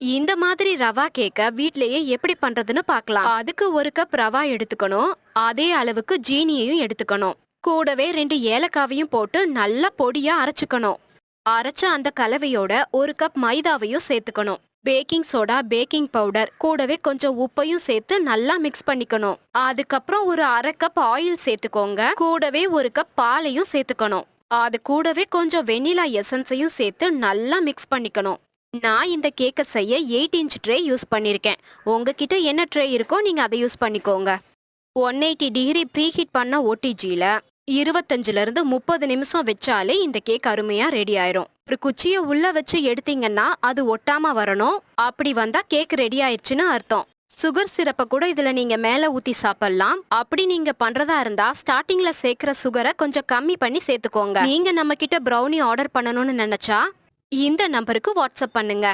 இந்த மாதிரி ரவா கேக்க வீட்லயே எப்படி பண்றதுன்னு பார்க்கலாம். அதுக்கு ஒரு கப் ரவா எடுத்துக்கணும். அதே அளவுக்கு ஜீனியையும் எடுத்துக்கணும். கூடவே 2 ஏலக்காவையும் போட்டு நல்லா பொடியா அரைச்சுக்கணும். அரைச்ச அந்த கலவையோட ஒரு கப் மைதாவையும் சேர்த்துக்கணும். பேக்கிங் சோடா, பேக்கிங் பவுடர் கூடவே கொஞ்சம் உப்பையும் சேர்த்து நல்லா மிக்ஸ் பண்ணிக்கணும். அதுக்கப்புறம் ஒரு அரை கப் ஆயில் சேர்த்துக்கோங்க. கூடவே ஒரு கப் பாலையும் சேர்த்துக்கணும். அது கூடவே கொஞ்சம் வெண்ணிலா எசன்ஸையும் சேர்த்து நல்லா மிக்ஸ் பண்ணிக்கணும். நான் இந்த கேக்க செய்ய 8 இன்ச் ட்ரே யூஸ் பண்ணிருக்கேன். உங்ககிட்ட என்ன ட்ரே இருக்கோ நீங்க அதை யூஸ் பண்ணிக்கோங்க. 180 டிகிரி ப்ரீஹீட் பண்ண ஓடிஜில 25ல இருந்து 30 நிமிஷம் வச்சாலே இந்த கேக் அருமையா ரெடி ஆயிரும். ஒரு குச்சிய உள்ள வச்சு எடுத்தீங்கன்னா அது ஒட்டாம வரணும். அப்படி வந்தா கேக் ரெடி ஆயிடுச்சுன்னு அர்த்தம். சுகர் சிரப்ப கூட இதுல நீங்க மேல ஊத்தி சாப்பிடலாம். அப்படி நீங்க பண்றதா இருந்தா ஸ்டார்டிங்ல சேர்க்கிற சுகரை கொஞ்சம் கம்மி பண்ணி சேர்த்துக்கோங்க. நீங்க நம்ம கிட்ட ப்ரௌனி ஆர்டர் பண்ணணும்னு நினைச்சா இந்த நம்பருக்கு வாட்ஸ்அப் பண்ணுங்க.